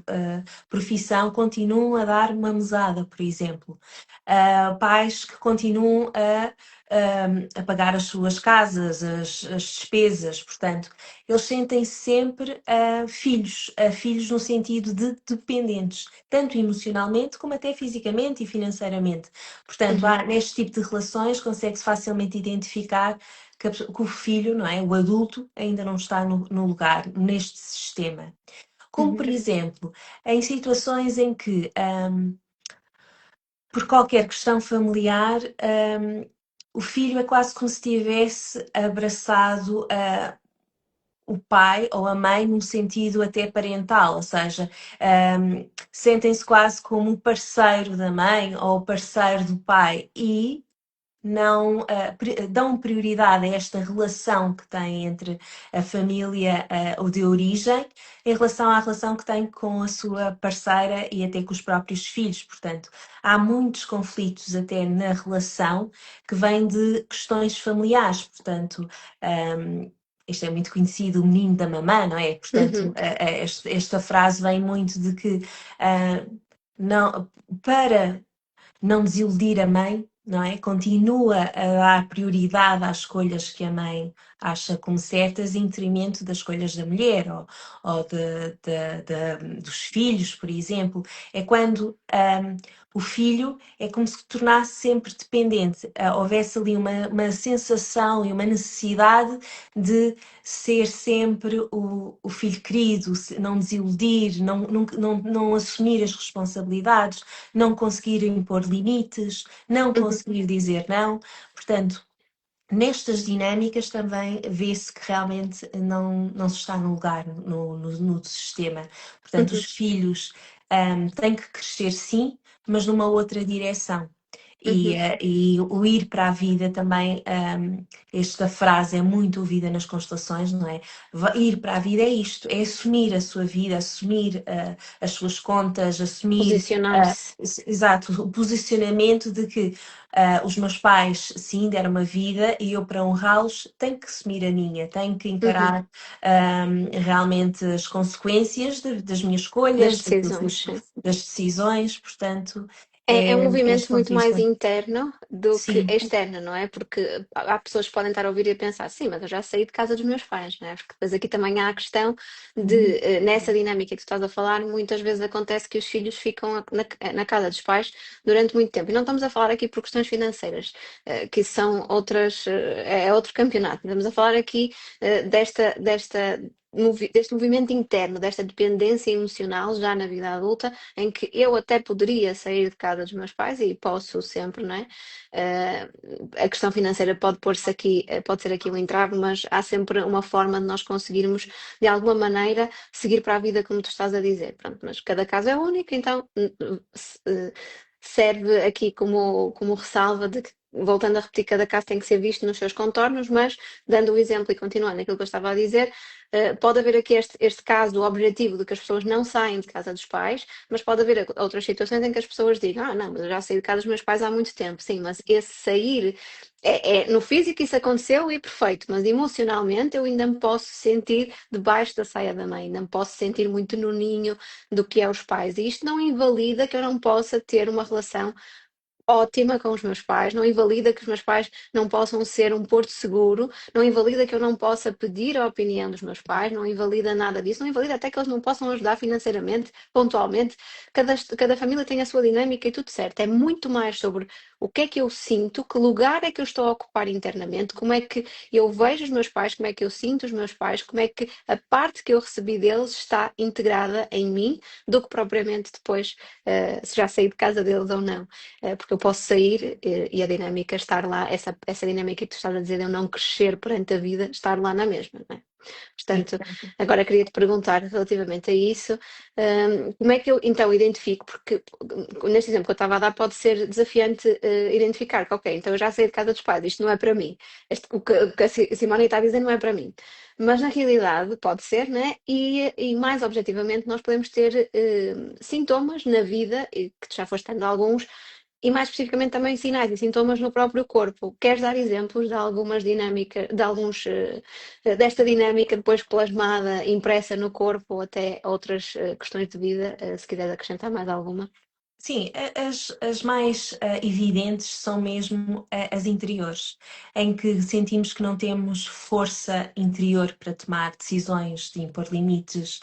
Speaker 1: profissão, continuam a dar uma mesada, por exemplo. Pais que continuam a pagar as suas casas, as despesas, portanto, eles sentem sempre filhos no sentido de dependentes, tanto emocionalmente como até fisicamente e financeiramente. Portanto,
Speaker 2: Uhum,
Speaker 1: neste tipo de relações consegue-se facilmente identificar que o filho, não é, o adulto, ainda não está no lugar, neste sistema. Como, por
Speaker 2: uhum,
Speaker 1: exemplo, em situações em que, por qualquer questão familiar, o filho é quase como se tivesse abraçado o pai ou a mãe num sentido até parental, ou seja, sentem-se quase como o parceiro da mãe ou o parceiro do pai e não dão prioridade a esta relação que têm entre a família ou de origem em relação à relação que têm com a sua parceira e até com os próprios filhos. Portanto, há muitos conflitos até na relação que vêm de questões familiares. Portanto, isto é muito conhecido, o menino da mamã, não é? Portanto,
Speaker 2: uhum,
Speaker 1: esta frase vem muito de que não, para não desiludir a mãe, não é? Continua a dar prioridade às escolhas que a mãe acha como certas em detrimento das escolhas da mulher ou dos filhos, por exemplo. É quando o filho é como se tornasse sempre dependente. Houvesse ali uma sensação e uma necessidade de ser sempre o filho querido, não desiludir, não assumir as responsabilidades, não conseguir impor limites, não
Speaker 2: uhum,
Speaker 1: conseguir dizer não. Portanto, nestas dinâmicas também vê-se que realmente não se está no lugar no sistema. Portanto, os
Speaker 2: uhum,
Speaker 1: filhos têm que crescer sim, mas numa outra direção. E,
Speaker 2: uhum,
Speaker 1: e o ir para a vida também, esta frase é muito ouvida nas constelações, não é? Ir para a vida é isto, é assumir a sua vida, assumir as suas contas, assumir,
Speaker 2: posicionar-se.
Speaker 1: exato, o posicionamento de que os meus pais, sim, deram uma vida e eu, para honrá-los, tenho que assumir a minha, tenho que
Speaker 2: Uhum,
Speaker 1: encarar realmente as consequências das minhas
Speaker 2: das
Speaker 1: escolhas,
Speaker 2: decisões, sim.
Speaker 1: das decisões, portanto,
Speaker 2: É um
Speaker 1: este
Speaker 2: movimento muito
Speaker 1: ponto de
Speaker 2: mais
Speaker 1: vista.
Speaker 2: interno do que
Speaker 1: Sim.
Speaker 2: externo, não é? Porque há pessoas que podem estar a ouvir e a pensar, sim, mas eu já saí de casa dos meus pais, não é? Porque depois aqui também há a questão
Speaker 1: Uhum.
Speaker 2: de, nessa dinâmica que tu estás a falar, muitas vezes acontece que os filhos ficam na casa dos pais durante muito tempo. E não estamos a falar aqui por questões financeiras, que são outras, é outro campeonato. Estamos a falar aqui deste movimento interno, desta dependência emocional já na vida adulta em que eu até poderia sair de casa dos meus pais e posso sempre, não é? A questão financeira pode pôr-se aqui, pode ser aqui um entrave, mas há sempre uma forma de nós conseguirmos, de alguma maneira, seguir para a vida como tu estás a dizer. Pronto, mas cada caso é único, então serve aqui como ressalva de que, voltando a repetir, cada caso tem que ser visto nos seus contornos, mas dando o exemplo e continuando aquilo que eu estava a dizer, pode haver aqui este caso objetivo de que as pessoas não saem de casa dos pais, mas pode haver outras situações em que as pessoas digam, não, mas eu já saí de casa dos meus pais há muito tempo. Sim, mas esse sair, no físico isso aconteceu e perfeito, mas emocionalmente eu ainda me posso sentir debaixo da saia da mãe, ainda me posso sentir muito no ninho do que é os pais. E isto não invalida que eu não possa ter uma relação ótima com os meus pais, não invalida que os meus pais não possam ser um porto seguro, não invalida que eu não possa pedir a opinião dos meus pais, não invalida nada disso, não invalida até que eles não possam ajudar financeiramente, pontualmente. Cada família tem a sua dinâmica e tudo certo. É muito mais sobre o que é que eu sinto, que lugar é que eu estou a ocupar internamente, como é que eu vejo os meus pais, como é que eu sinto os meus pais, como é que a parte que eu recebi deles está integrada em mim, do que propriamente depois, se já saí de casa deles ou não, porque eu posso sair e a dinâmica estar lá, essa dinâmica que tu estás a dizer de eu não crescer perante a vida, estar lá na mesma, não é? Portanto,
Speaker 1: Exato.
Speaker 2: agora queria te perguntar relativamente a isso, como é que eu então identifico, porque neste exemplo que eu estava a dar pode ser desafiante identificar que, ok, então eu já saí de casa dos pais, isto não é para mim, o que a Simone está a dizer não é para mim, mas na realidade pode ser, né? E mais objetivamente nós podemos ter sintomas na vida, e que tu já foste tendo alguns, E mais especificamente também sinais e sintomas no próprio corpo. Queres dar exemplos de algumas dinâmicas, de alguns, desta dinâmica depois plasmada, impressa no corpo ou até outras questões de vida, se quiseres acrescentar mais alguma?
Speaker 1: Sim, as mais evidentes são mesmo as interiores, em que sentimos que não temos força interior para tomar decisões, de impor limites.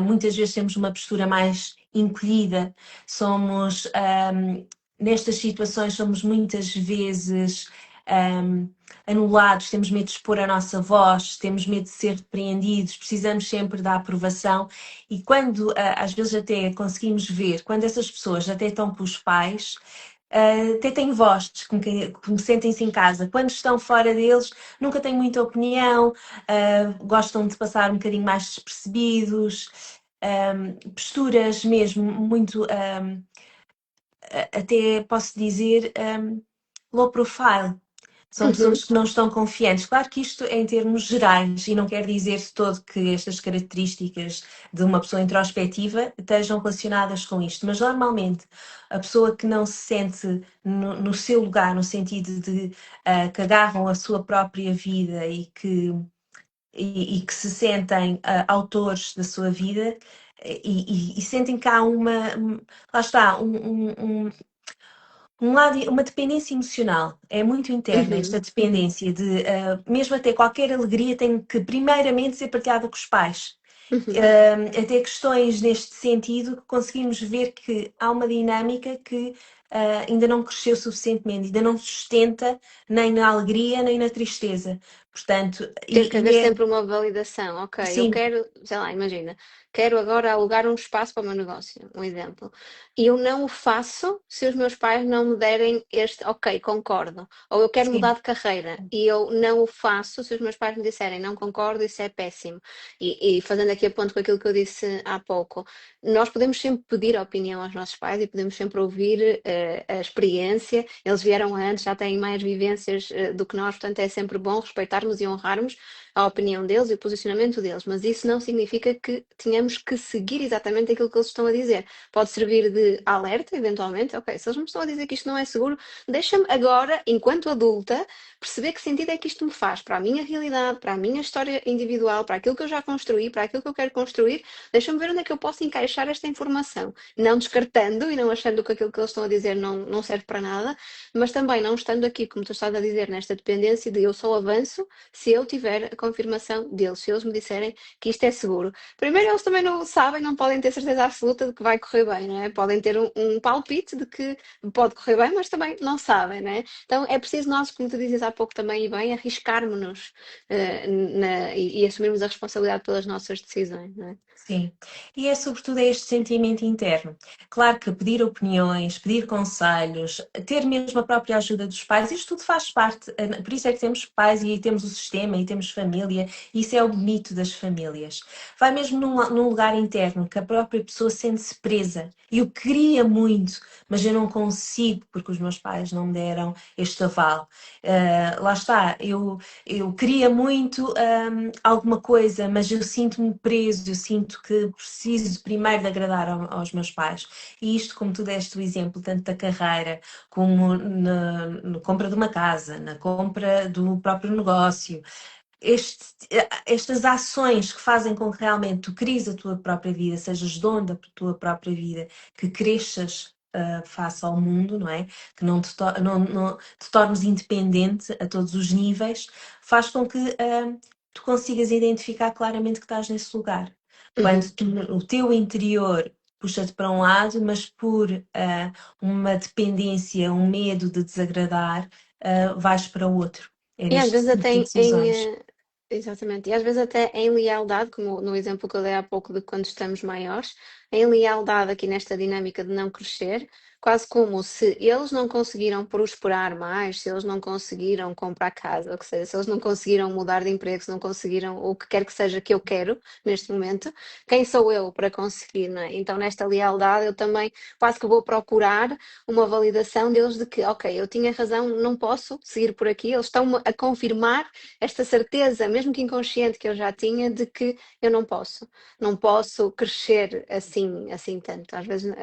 Speaker 1: Muitas vezes temos uma postura mais encolhida, somos, nestas situações, somos muitas vezes ahm, anulados, temos medo de expor a nossa voz, temos medo de ser repreendidos, precisamos sempre da aprovação. E quando, às vezes até conseguimos ver, quando essas pessoas até estão com os pais, até têm voz, como sentem-se em casa. Quando estão fora deles, nunca têm muita opinião, gostam de passar um bocadinho mais despercebidos, posturas mesmo muito, até posso dizer, low profile. São
Speaker 2: Uhum,
Speaker 1: pessoas que não estão confiantes. Claro que isto é em termos gerais e não quer dizer de todo que estas características de uma pessoa introspectiva estejam relacionadas com isto, mas normalmente a pessoa que não se sente no seu lugar, no sentido de que agarram a sua própria vida e que se sentem autores da sua vida e sentem que há lá está, uma dependência emocional, é muito interna esta
Speaker 2: uhum,
Speaker 1: dependência de, mesmo até qualquer alegria tem que primeiramente ser partilhada com os pais.
Speaker 2: uhum.
Speaker 1: Até questões neste sentido que conseguimos ver que há uma dinâmica que ainda não cresceu suficientemente, ainda não sustenta nem na alegria nem na tristeza. Portanto,
Speaker 2: Ter que
Speaker 1: e
Speaker 2: haver
Speaker 1: é,
Speaker 2: sempre uma validação. Ok, eu
Speaker 1: sim,
Speaker 2: quero, sei lá, imagina, quero agora alugar um espaço para o meu negócio, um exemplo. E eu não o faço se os meus pais não me derem este, ok, concordo. Ou eu quero
Speaker 1: sim,
Speaker 2: mudar de carreira e eu não o faço se os meus pais me disserem não concordo, isso é péssimo. E fazendo aqui a ponto com aquilo que eu disse há pouco, nós podemos sempre pedir a opinião aos nossos pais e podemos sempre ouvir a experiência. Eles vieram antes, já têm mais vivências do que nós, portanto é sempre bom respeitarmos e honrarmos a opinião deles e o posicionamento deles, mas isso não significa que tenhamos que seguir exatamente aquilo que eles estão a dizer. Pode servir de alerta, eventualmente, ok, se eles me estão a dizer que isto não é seguro, deixa-me agora, enquanto adulta, perceber que sentido é que isto me faz para a minha realidade, para a minha história individual, para aquilo que eu já construí, para aquilo que eu quero construir, deixa-me ver onde é que eu posso encaixar esta informação, não descartando e não achando que aquilo que eles estão a dizer não serve para nada, mas também não estando aqui, como tu estás a dizer, nesta dependência de eu só avanço se eu tiver a confirmação deles, se eles me disserem que isto é seguro. Primeiro, eles também não sabem, não podem ter certeza absoluta de que vai correr bem, não é? Podem ter um palpite de que pode correr bem, mas também não sabem, não é? Então é preciso nós, como tu dizes há pouco também e bem, arriscarmos-nos e assumirmos a responsabilidade pelas nossas decisões, não é?
Speaker 1: sim. E é sobretudo este sentimento interno. Claro que pedir opiniões, pedir conselhos, ter mesmo a própria ajuda dos pais, isto tudo faz parte. Por isso é que temos pais e temos o sistema e temos família, e isso é o bonito das famílias. Vai mesmo num lugar interno que a própria pessoa sente-se presa. Eu queria muito, mas eu não consigo porque os meus pais não me deram este aval. Lá está, eu queria muito alguma coisa, mas eu sinto-me preso, eu sinto que preciso primeiro de agradar aos meus pais. E isto, como tu deste o exemplo, tanto da carreira, como na compra de uma casa, na compra do próprio negócio, estas ações que fazem com que realmente tu cries a tua própria vida, sejas dono da tua própria vida, que cresças face ao mundo, não é? Que não te tornes independente a todos os níveis, faz com que tu consigas identificar claramente que estás nesse lugar. Quando
Speaker 2: Uhum.
Speaker 1: o teu interior puxa-te para um lado, mas por uma dependência, um medo de desagradar, vais para o outro. É
Speaker 2: E às
Speaker 1: neste
Speaker 2: vezes
Speaker 1: tipo
Speaker 2: até
Speaker 1: de
Speaker 2: em,
Speaker 1: decisões.
Speaker 2: exatamente, e às vezes até em lealdade, como no exemplo que eu dei há pouco de quando estamos maiores, em lealdade aqui nesta dinâmica de não crescer, quase como se eles não conseguiram prosperar mais, se eles não conseguiram comprar casa, ou que seja, se eles não conseguiram mudar de emprego, se não conseguiram o que quer que seja que eu quero neste momento, quem sou eu para conseguir, não é? Então nesta lealdade eu também quase que vou procurar uma validação deles de que, ok, eu tinha razão, não posso seguir por aqui, eles estão a confirmar esta certeza, mesmo que inconsciente, que eu já tinha, de que eu não posso crescer assim tanto. Às vezes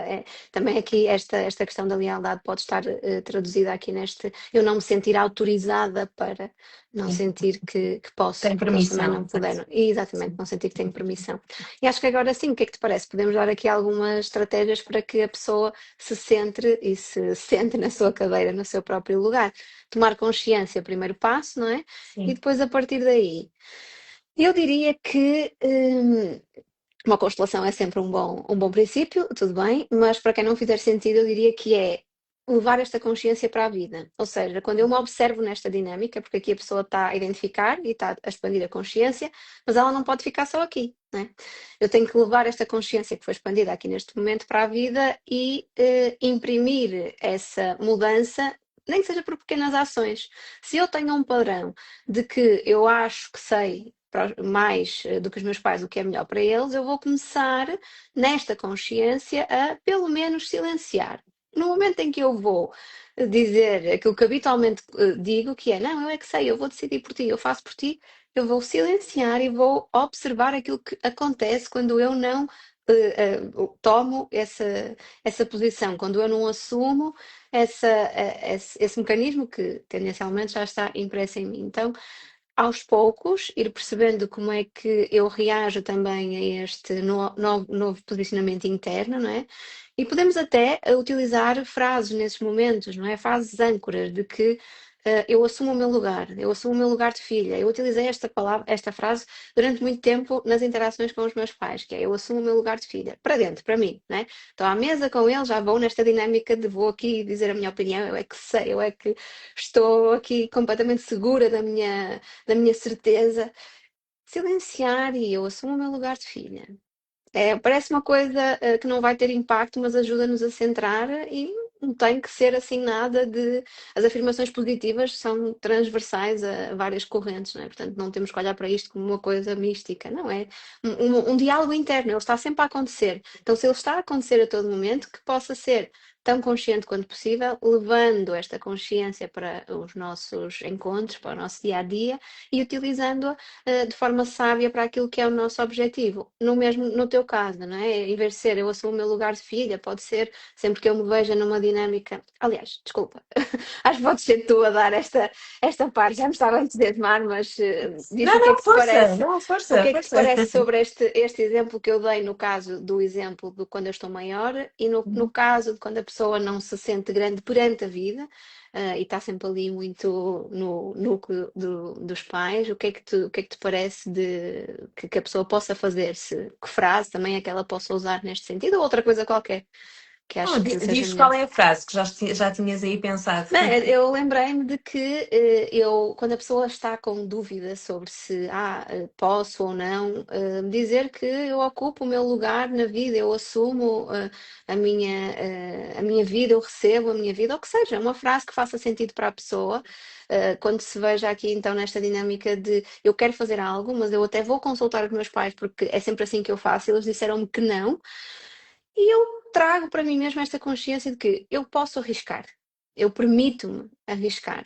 Speaker 2: também aqui esta esta questão da lealdade pode estar traduzida aqui neste eu não me sentir autorizada para não
Speaker 1: Sim.
Speaker 2: sentir que posso,
Speaker 1: Tem
Speaker 2: porque eles também não
Speaker 1: permissão,
Speaker 2: puderam.
Speaker 1: exato.
Speaker 2: E exatamente, não sentir que tenho permissão. E acho que agora sim, o que é que te parece? Podemos dar aqui algumas estratégias para que a pessoa se centre e se sente na sua cadeira, no seu próprio lugar. Tomar consciência, primeiro passo, não é? E
Speaker 1: Sim,
Speaker 2: depois, a partir daí, eu diria que uma constelação é sempre um bom princípio, tudo bem, mas para quem não fizer sentido, eu diria que é levar esta consciência para a vida. Ou seja, quando eu me observo nesta dinâmica, porque aqui a pessoa está a identificar e está a expandir a consciência, mas ela não pode ficar só aqui, né? Eu tenho que levar esta consciência que foi expandida aqui neste momento para a vida e imprimir essa mudança, nem que seja por pequenas ações. Se eu tenho um padrão de que eu acho que sei mais do que os meus pais o que é melhor para eles, eu vou começar nesta consciência a pelo menos silenciar. No momento em que eu vou dizer aquilo que habitualmente digo, que é não, eu é que sei, eu vou decidir por ti, eu faço por ti, eu vou silenciar e vou observar aquilo que acontece quando eu não tomo essa posição, quando eu não assumo esse mecanismo que tendencialmente já está impresso em mim. Então, aos poucos, ir percebendo como é que eu reajo também a este novo posicionamento interno, não é? E podemos até utilizar frases nesses momentos, não é? Frases âncoras de que eu assumo o meu lugar, eu assumo o meu lugar de filha. Eu utilizei esta palavra, esta frase durante muito tempo nas interações com os meus pais, que é eu assumo o meu lugar de filha, para dentro, para mim, não é? Estou à mesa com eles, já vou nesta dinâmica de vou aqui dizer a minha opinião, eu é que sei, eu é que estou aqui completamente segura da minha certeza, silenciar e eu assumo o meu lugar de filha. Parece uma coisa que não vai ter impacto, mas ajuda-nos a centrar e não tem que ser assim nada de. As afirmações positivas são transversais a várias correntes, não é? Portanto, não temos que olhar para isto como uma coisa mística, não é? Um diálogo interno, ele está sempre a acontecer. Então, se ele está a acontecer a todo momento, que possa ser tão consciente quanto possível, levando esta consciência para os nossos encontros, para o nosso dia a dia e utilizando-a de forma sábia para aquilo que é o nosso objetivo. No mesmo, no teu caso, não é? Em vez de ser eu assumo o meu lugar de filha, pode ser sempre que eu me veja numa dinâmica. Aliás, desculpa, acho que podes ser tu a dar esta parte. Já me estava a entusiasmar, mas diz
Speaker 1: não,
Speaker 2: o que é
Speaker 1: não,
Speaker 2: que te
Speaker 1: força,
Speaker 2: parece.
Speaker 1: não,
Speaker 2: O
Speaker 1: força,
Speaker 2: que é que te
Speaker 1: força.
Speaker 2: parece sobre este exemplo que eu dei no caso do exemplo de quando eu estou maior e no caso de quando a pessoa não se sente grande perante a vida? E está sempre ali muito no núcleo dos pais. O que é que te parece que a pessoa possa fazer? Que frase também é que ela possa usar neste sentido ou outra coisa qualquer que
Speaker 1: Não,
Speaker 2: acho que seja
Speaker 1: diz qual
Speaker 2: melhor?
Speaker 1: é a frase que já tinhas aí pensado.
Speaker 2: Não, eu lembrei-me de que quando a pessoa está com dúvida sobre se posso ou não, dizer que eu ocupo o meu lugar na vida, eu assumo a minha vida, eu recebo a minha vida, ou que seja, uma frase que faça sentido para a pessoa, quando se veja aqui então nesta dinâmica de eu quero fazer algo, mas eu até vou consultar os meus pais, porque é sempre assim que eu faço, eles disseram-me que não, e eu trago para mim mesmo esta consciência de que eu posso arriscar, eu permito-me arriscar.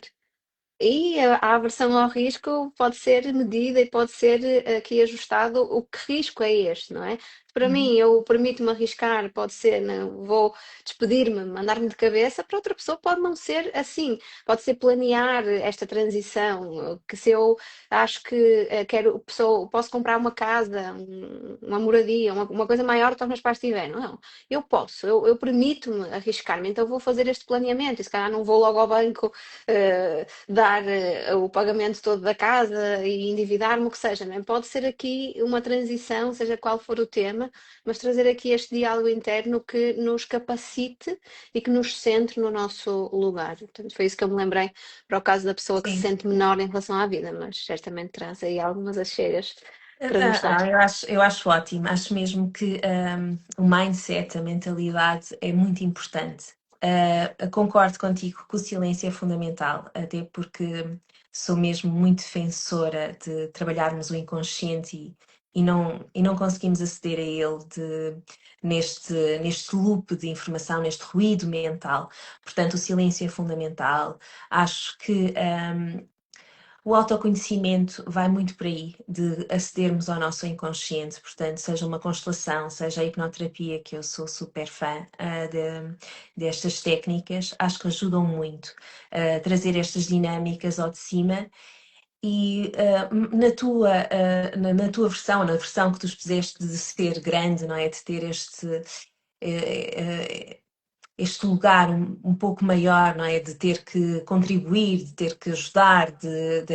Speaker 2: E a aversão ao risco pode ser medida e pode ser aqui ajustado o que risco é este, não é? Para mim,
Speaker 1: Uhum.
Speaker 2: eu permito-me arriscar, pode ser, não, vou despedir-me, mandar-me de cabeça, para outra pessoa pode não ser assim, pode ser planear esta transição, que se eu acho que posso comprar uma casa, uma moradia, uma coisa maior do que os meus pais tiveram, não, eu posso, eu permito-me arriscar-me, então vou fazer este planeamento, e se calhar não vou logo ao banco dar o pagamento todo da casa e endividar-me, o que seja, não é? Pode ser aqui uma transição, seja qual for o tema, mas trazer aqui este diálogo interno que nos capacite e que nos centre no nosso lugar. Portanto, foi isso que eu me lembrei para o caso da pessoa que se
Speaker 1: Sim.
Speaker 2: sente menor em relação à vida, mas certamente traz aí algumas achegas transversais.
Speaker 1: Eu acho ótimo. Acho mesmo que o mindset, a mentalidade é muito importante. Concordo contigo que o silêncio é fundamental, até porque sou mesmo muito defensora de trabalharmos o inconsciente e não conseguimos aceder a ele neste loop de informação, neste ruído mental. Portanto, o silêncio é fundamental. Acho que o autoconhecimento vai muito por aí, de acedermos ao nosso inconsciente, portanto, seja uma constelação, seja a hipnoterapia, que eu sou super fã destas técnicas, acho que ajudam muito a trazer estas dinâmicas ao de cima. E na tua versão, na versão que tu expuseste de ser grande, não é? De ter eh, este lugar um pouco maior, não é? De ter que contribuir, de ter que ajudar, de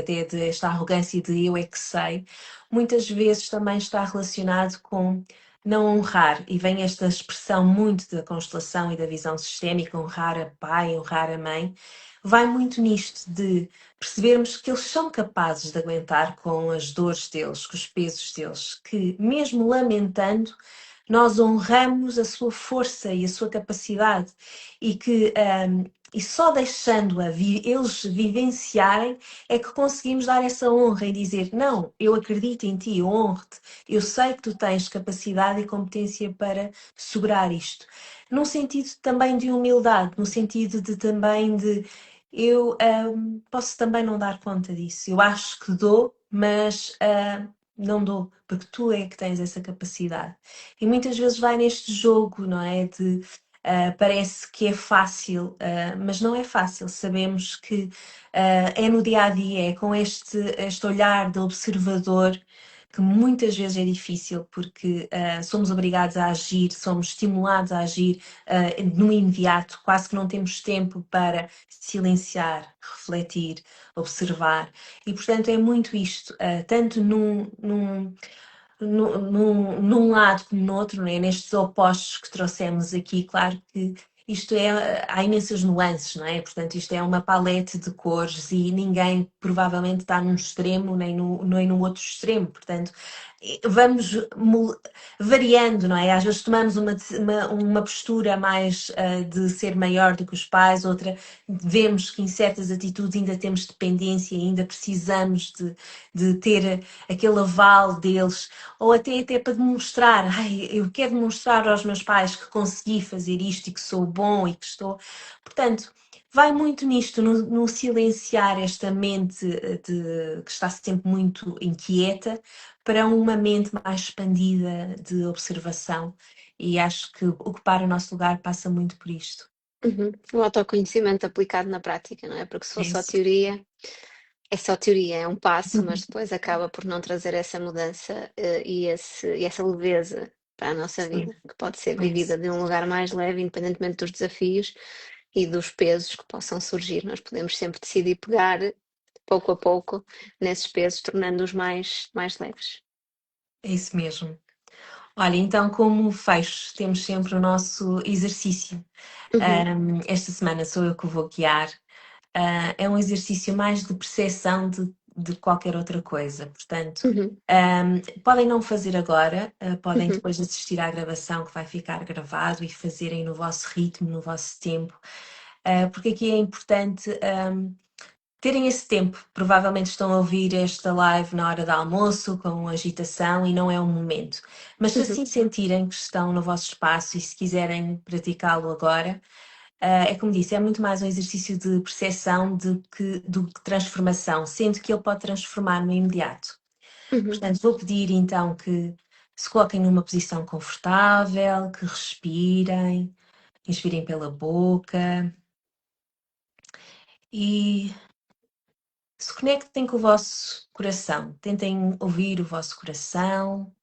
Speaker 1: esta arrogância de eu é que sei, muitas vezes também está relacionado com não honrar, e vem esta expressão muito da constelação e da visão sistémica, honrar a pai, honrar a mãe, vai muito nisto de percebermos que eles são capazes de aguentar com as dores deles, com os pesos deles, que mesmo lamentando, nós honramos a sua força e a sua capacidade e que e só deixando eles vivenciarem é que conseguimos dar essa honra e dizer não, eu acredito em ti, eu honro-te, eu sei que tu tens capacidade e competência para segurar isto. Num sentido também de humildade, no sentido de também de eu posso também não dar conta disso. Eu acho que dou, mas não dou, porque tu é que tens essa capacidade. E muitas vezes vai neste jogo, não é? De parece que é fácil, mas não é fácil. Sabemos que é no dia a dia, é com este olhar de observador que muitas vezes é difícil porque somos obrigados a agir, somos estimulados a agir no imediato, quase que não temos tempo para silenciar, refletir, observar. E portanto é muito isto, tanto num lado como no outro, não é? Nestes opostos que trouxemos aqui, claro que isto há imensas nuances, não é? Portanto, isto é uma palete de cores e ninguém provavelmente está num extremo nem no outro extremo, portanto, vamos variando, não é? Às vezes tomamos uma postura mais de ser maior do que os pais, outra vemos que em certas atitudes ainda temos dependência, ainda precisamos de ter aquele aval deles, ou até para demonstrar, ai, eu quero demonstrar aos meus pais que consegui fazer isto e que sou bom e que estou. Portanto, vai muito nisto, no silenciar esta mente que está sempre muito inquieta para uma mente mais expandida de observação. E acho que ocupar o nosso lugar passa muito por isto.
Speaker 2: Uhum. O autoconhecimento aplicado na prática, não é? Porque se
Speaker 1: É
Speaker 2: for
Speaker 1: isso.
Speaker 2: é só teoria, é um passo, mas depois acaba por não trazer essa mudança, e essa leveza para a nossa
Speaker 1: Sim,
Speaker 2: vida, que pode ser
Speaker 1: é isso.
Speaker 2: vivida de um lugar mais leve, independentemente dos desafios e dos pesos que possam surgir. Nós podemos sempre decidir pegar, pouco a pouco, nesses pesos, tornando-os mais leves.
Speaker 1: É isso mesmo. Olha, então, como fecho, temos sempre o nosso exercício.
Speaker 2: Uhum,
Speaker 1: Esta semana sou eu que vou guiar. É um exercício mais de percepção de qualquer outra coisa. Portanto,
Speaker 2: uhum,
Speaker 1: podem não fazer agora, podem
Speaker 2: uhum,
Speaker 1: depois assistir à gravação que vai ficar gravado e fazerem no vosso ritmo, no vosso tempo, porque aqui é importante. Terem esse tempo, provavelmente estão a ouvir esta live na hora do almoço, com agitação, e não é o momento. Mas se
Speaker 2: uhum,
Speaker 1: assim sentirem que estão no vosso espaço e se quiserem praticá-lo agora, é como disse, é muito mais um exercício de percepção do que transformação, sendo que ele pode transformar no imediato.
Speaker 2: uhum.
Speaker 1: Portanto, vou pedir então que se coloquem numa posição confortável, que respirem, inspirem pela boca e se conectem com o vosso coração. Tentem ouvir o vosso coração,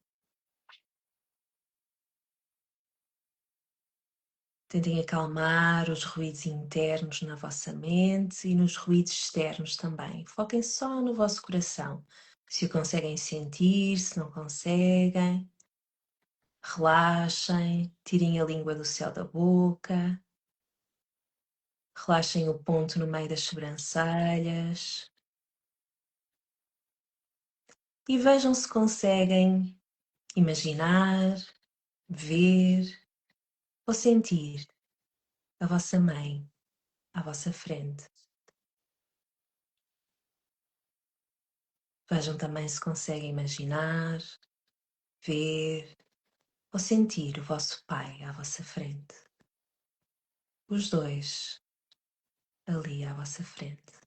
Speaker 1: tentem acalmar os ruídos internos na vossa mente e nos ruídos externos também. Foquem só no vosso coração. Se o conseguem sentir, se não conseguem, relaxem, tirem a língua do céu da boca, relaxem o ponto no meio das sobrancelhas e vejam se conseguem imaginar, ver ou sentir a vossa mãe à vossa frente. Vejam também se conseguem imaginar, ver ou sentir o vosso pai à vossa frente. Os dois ali à vossa frente.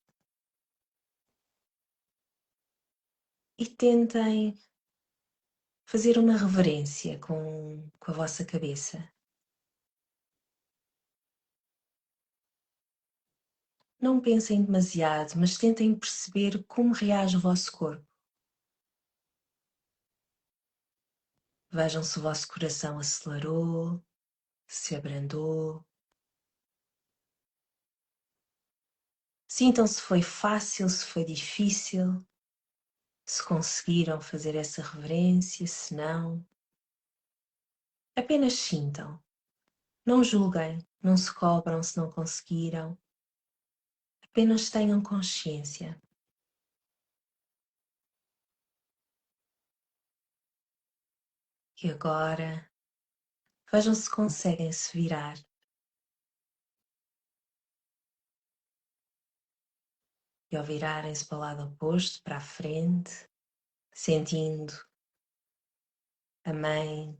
Speaker 1: e tentem fazer uma reverência com a vossa cabeça. Não pensem demasiado, mas tentem perceber como reage o vosso corpo. Vejam se o vosso coração acelerou, se abrandou. Sintam se foi fácil, se foi difícil, se conseguiram fazer essa reverência, se não. Apenas sintam. Não julguem, não se cobram se não conseguiram. Apenas tenham consciência. E agora, vejam se conseguem se virar. E ao virarem-se para o lado oposto, para a frente, sentindo a mãe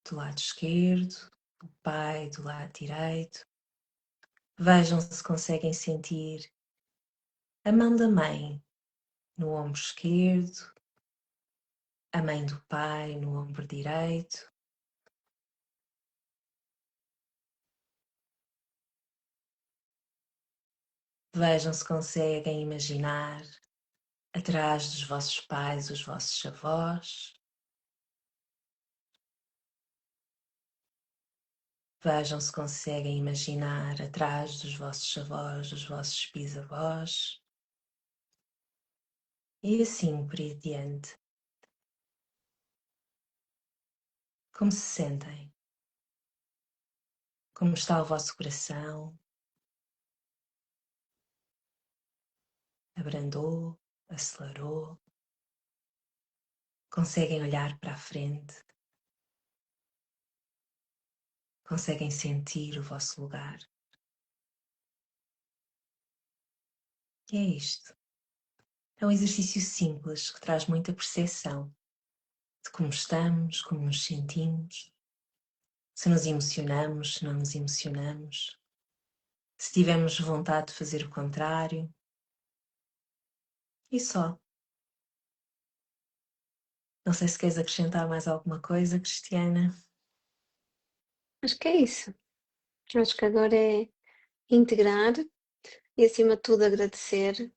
Speaker 1: do lado esquerdo, o pai do lado direito, vejam se conseguem sentir a mão da mãe no ombro esquerdo, a mãe do pai no ombro direito. Vejam se conseguem imaginar atrás dos vossos pais os vossos avós. Vejam se conseguem imaginar atrás dos vossos avós os vossos bisavós. E assim por aí adiante. Como se sentem? Como está o vosso coração? Abrandou? Acelerou? Conseguem olhar para a frente? Conseguem sentir o vosso lugar? E é isto. É um exercício simples que traz muita percepção de como estamos, como nos sentimos, se nos emocionamos, se não nos emocionamos, se tivermos vontade de fazer o contrário. E só. Não sei se queres acrescentar mais alguma coisa, Cristiana.
Speaker 2: Acho que é isso. Acho que agora é integrar e, acima de tudo, agradecer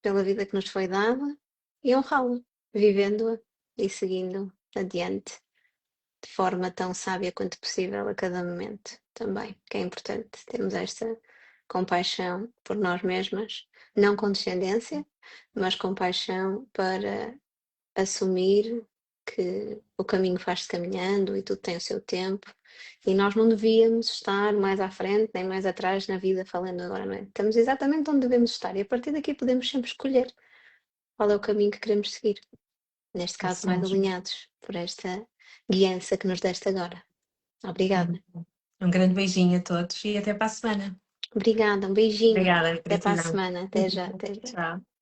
Speaker 2: pela vida que nos foi dada e honrá-la, vivendo-a e seguindo adiante de forma tão sábia quanto possível a cada momento também, que é importante termos esta compaixão por nós mesmas, não condescendência, mas compaixão para assumir que o caminho faz-se caminhando e tudo tem o seu tempo e nós não devíamos estar mais à frente nem mais atrás na vida falando agora, não é? Estamos exatamente onde devemos estar e a partir daqui podemos sempre escolher qual é o caminho que queremos seguir. Neste caso,
Speaker 1: Isso
Speaker 2: mais
Speaker 1: mesmo.
Speaker 2: alinhados por esta guiança que nos deste agora. Obrigada.
Speaker 1: Um grande beijinho a todos e até para a semana.
Speaker 2: Obrigada, um beijinho.
Speaker 1: Obrigada,
Speaker 2: Até para a
Speaker 1: gratidão.
Speaker 2: semana. Até já, até já.
Speaker 1: Tchau.